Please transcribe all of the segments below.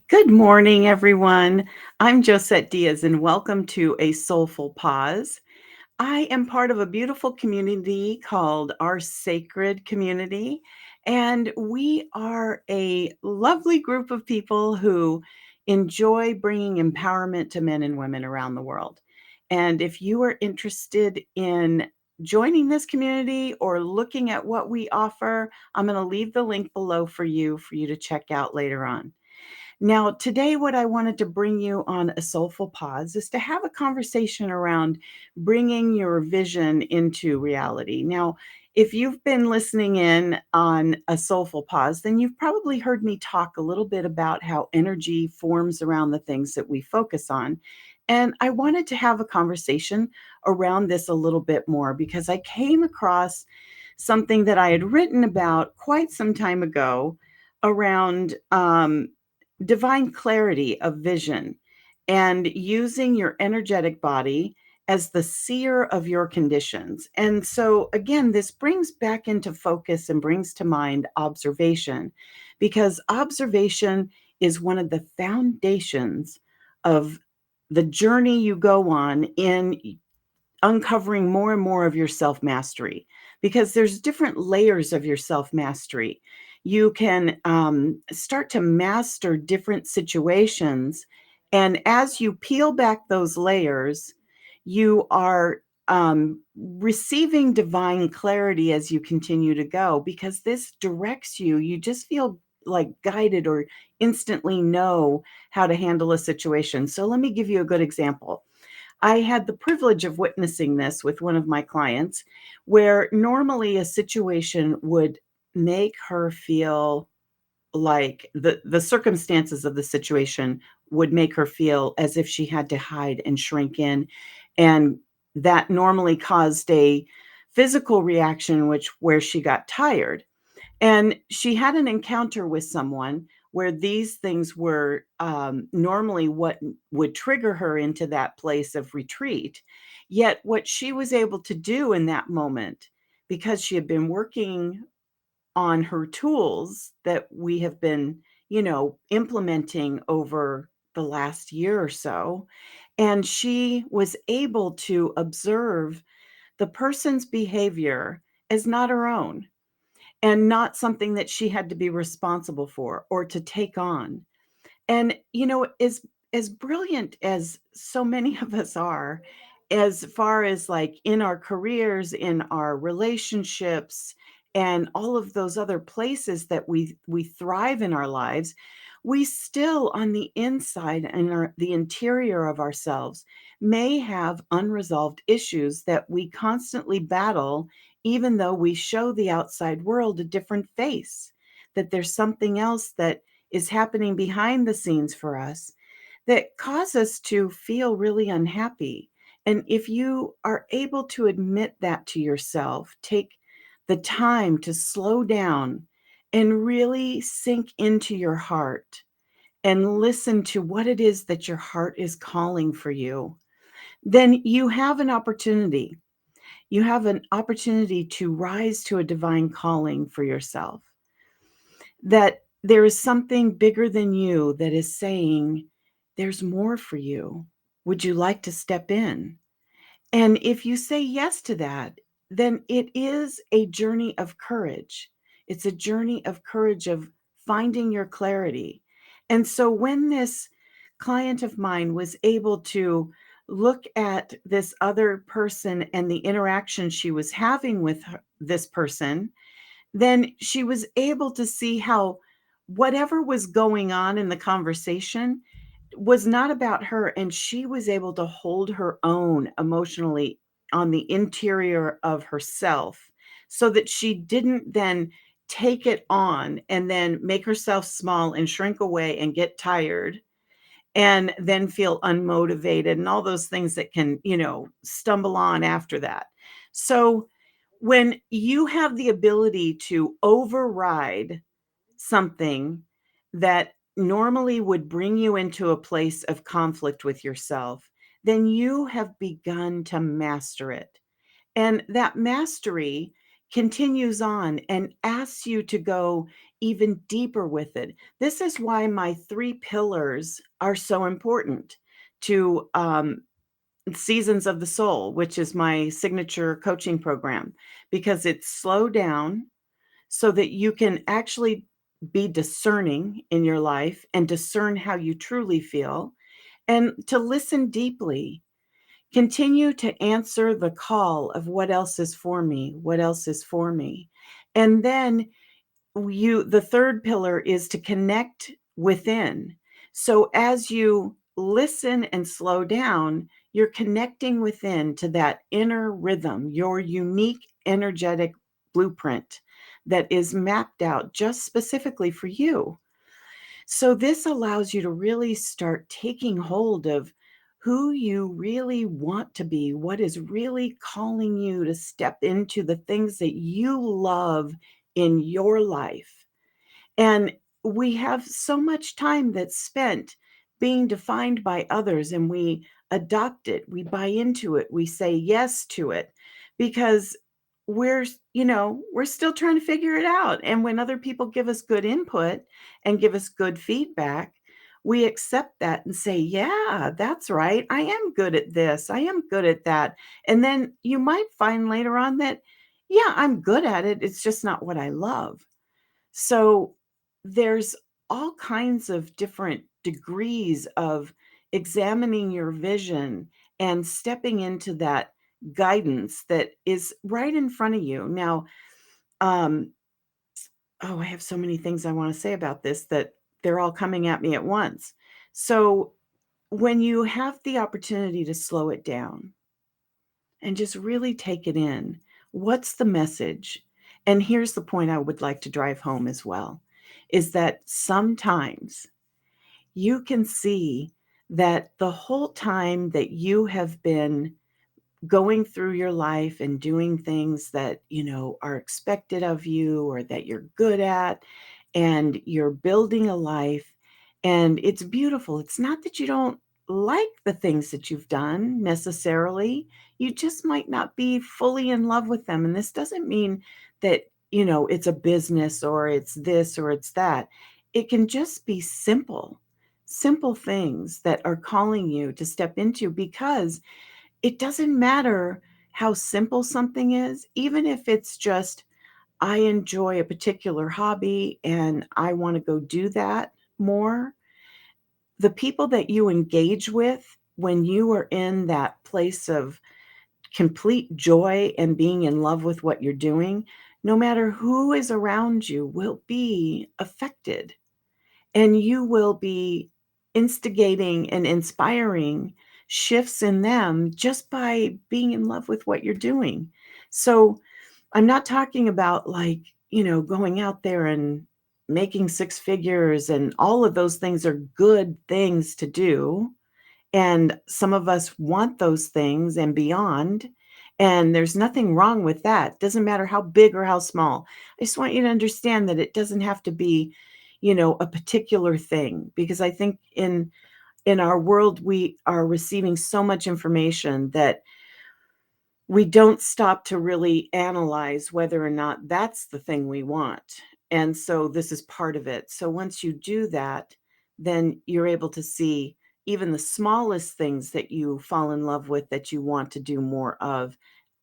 Good morning, everyone. I'm Josette Diaz, and welcome to A Soulful Pause. I am part of a beautiful community called Our Sacred Community, and we are a lovely group of people who enjoy bringing empowerment to men and women around the world. And if you are interested in joining this community or looking at what we offer, I'm going to leave the link below for you to check out later on. Now, today, what I wanted to bring you on A Soulful Pause is to have a conversation around bringing your vision into reality. Now, if you've been listening in on A Soulful Pause, then you've probably heard me talk a little bit about how energy forms around the things that we focus on. And I wanted to have a conversation around this a little bit more because I came across something that I had written about quite some time ago around divine clarity of vision and using your energetic body as the seer of your conditions. And so, again, this brings back into focus and brings to mind observation, because observation is one of the foundations of the journey you go on in uncovering more and more of your self mastery, because there's different layers of your self mastery. You can start to master different situations, and as you peel back those layers, you are receiving divine clarity as you continue to go, because this directs you. You just feel like guided or instantly know how to handle a situation. So let me give you a good example. I had the privilege of witnessing this with one of my clients, where normally a situation would make her feel like the circumstances of the situation would make her feel as if she had to hide and shrink in, and that normally caused a physical reaction which where she got tired. And she had an encounter with someone where these things were normally what would trigger her into that place of retreat. Yet, what she was able to do in that moment, because she had been working on her tools that we have been, implementing over the last year or so, and she was able to observe the person's behavior as not her own and not something that she had to be responsible for or to take on. And as brilliant as so many of us are, as far as like in our careers, in our relationships, and all of those other places that we thrive in our lives, we still on the inside and the interior of ourselves may have unresolved issues that we constantly battle, even though we show the outside world a different face, that there's something else that is happening behind the scenes for us that cause us to feel really unhappy. And if you are able to admit that to yourself, take the time to slow down and really sink into your heart and listen to what it is that your heart is calling for you, then you have an opportunity. You have an opportunity to rise to a divine calling for yourself, that there is something bigger than you that is saying, there's more for you. Would you like to step in? And if you say yes to that, then it is a journey of courage. It's a journey of courage of finding your clarity. And so when this client of mine was able to look at this other person and the interaction she was having with this person, then she was able to see how whatever was going on in the conversation was not about her, and she was able to hold her own emotionally on the interior of herself, so that she didn't then take it on and then make herself small and shrink away and get tired and then feel unmotivated and all those things that can, stumble on after that. So when you have the ability to override something that normally would bring you into a place of conflict with yourself, then you have begun to master it. And that mastery continues on and asks you to go even deeper with it. This is why my 3 pillars are so important to, Seasons of the Soul, which is my signature coaching program, because it's slow down so that you can actually be discerning in your life and discern how you truly feel, and to listen deeply. Continue to answer the call of what else is for me? What else is for me? And then the third pillar is to connect within. So as you listen and slow down, you're connecting within to that inner rhythm, your unique energetic blueprint that is mapped out just specifically for you. So this allows you to really start taking hold of who you really want to be, what is really calling you to step into the things that you love in your life. And we have so much time that's spent being defined by others, and we adopt it, we buy into it, we say yes to it because we're still trying to figure it out. And when other people give us good input and give us good feedback, we accept that and say, yeah, that's right. I am good at this. I am good at that. And then you might find later on that, yeah, I'm good at it. It's just not what I love. So there's all kinds of different degrees of examining your vision and stepping into that guidance that is right in front of you. Now, um, I have so many things I want to say about this that they're all coming at me at once. So when you have the opportunity to slow it down and just really take it in, what's the message? And here's the point I would like to drive home as well, is that sometimes you can see that the whole time that you have been going through your life and doing things that, are expected of you or that you're good at, and you're building a life, and it's beautiful. It's not that you don't like the things that you've done necessarily. You just might not be fully in love with them. And this doesn't mean that, it's a business or it's this or it's that. It can just be simple things that are calling you to step into, because it doesn't matter how simple something is, even if it's just, I enjoy a particular hobby and I want to go do that more. The people that you engage with when you are in that place of complete joy and being in love with what you're doing, no matter who is around you, will be affected, and you will be instigating and inspiring shifts in them just by being in love with what you're doing. So I'm not talking about, like, going out there and making six figures, and all of those things are good things to do. And some of us want those things and beyond. And there's nothing wrong with that. Doesn't matter how big or how small. I just want you to understand that it doesn't have to be, a particular thing, because I think in our world we are receiving so much information that we don't stop to really analyze whether or not that's the thing we want. And so this is part of it. So once you do that, then you're able to see even the smallest things that you fall in love with that you want to do more of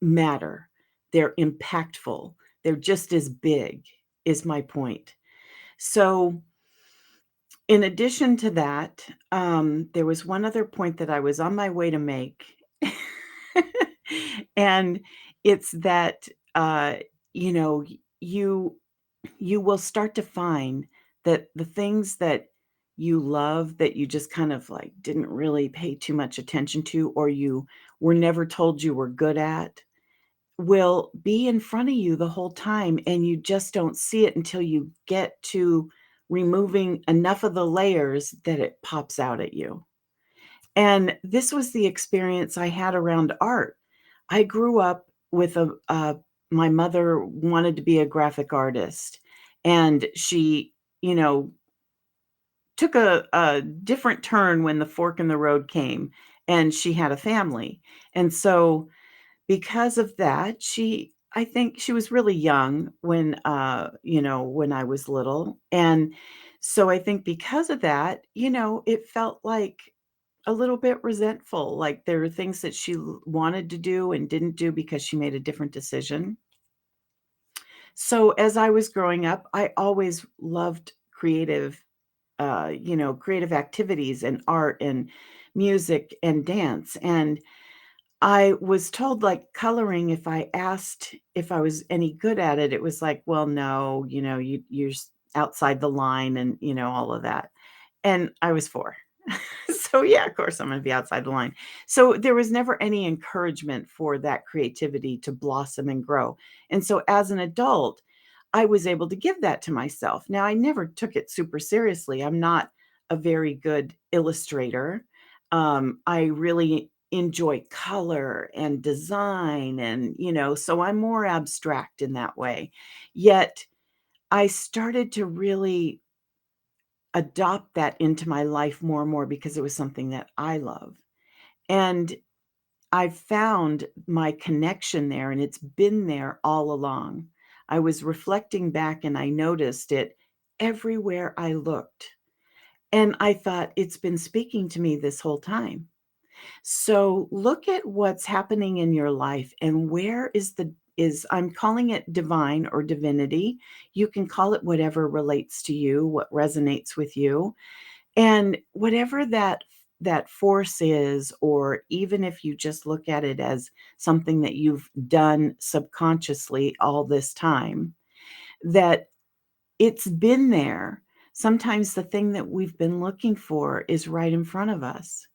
matter. They're impactful. They're just as big, is my point. So in addition to that, there was one other point that I was on my way to make. And it's that, you know, you you will start to find that the things that you love, that you just kind of like didn't really pay too much attention to, or you were never told you were good at, will be in front of you the whole time, and you just don't see it until you get to removing enough of the layers that it pops out at you. And this was the experience I had around art. I grew up with my mother wanted to be a graphic artist, and she, you know, took a different turn when the fork in the road came, and she had a family. And so because of that, she I think she was really young when, when I was little, and so I think because of that, it felt like a little bit resentful, like there were things that she wanted to do and didn't do because she made a different decision. So as I was growing up, I always loved creative activities and art and music and dance. And I was told, like, coloring, if I asked if I was any good at it, it was like, "Well, no, you're outside the line," and, all of that. And I was 4. So, yeah, of course, I'm gonna be outside the line. So, there was never any encouragement for that creativity to blossom and grow. And so, as an adult, I was able to give that to myself. Now, I never took it super seriously. I'm not a very good illustrator. I really enjoy color and design and, so I'm more abstract in that way. Yet, I started to really adopt that into my life more and more because it was something that I love. And I've found my connection there, and it's been there all along. I was reflecting back and I noticed it everywhere I looked. And I thought, it's been speaking to me this whole time. So look at what's happening in your life and where is I'm calling it divine or divinity. You can call it whatever relates to you, what resonates with you. And whatever that force is, or even if you just look at it as something that you've done subconsciously all this time, that it's been there. Sometimes the thing that we've been looking for is right in front of us,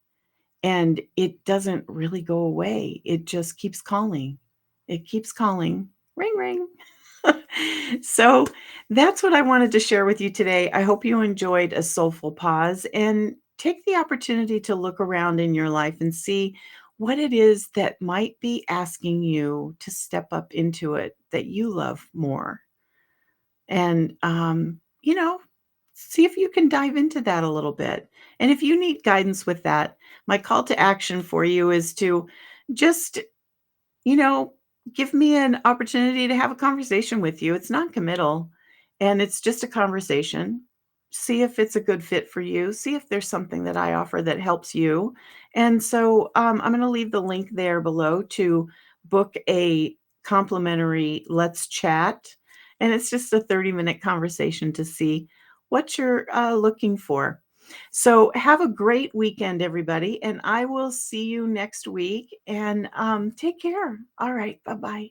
and it doesn't really go away. It just keeps calling. It keeps calling. Ring, ring. So that's what I wanted to share with you today. I hope you enjoyed A Soulful Pause and take the opportunity to look around in your life and see what it is that might be asking you to step up into it that you love more. And, see if you can dive into that a little bit. And if you need guidance with that, my call to action for you is to just you know, give me an opportunity to have a conversation with you. It's non-committal, and it's just a conversation. See if it's a good fit for you. See if there's something that I offer that helps you. And so I'm going to leave the link there below to book a complimentary Let's Chat. And it's just a 30-minute conversation to see what you're looking for. So have a great weekend, everybody, and I will see you next week. And take care. All right. Bye bye.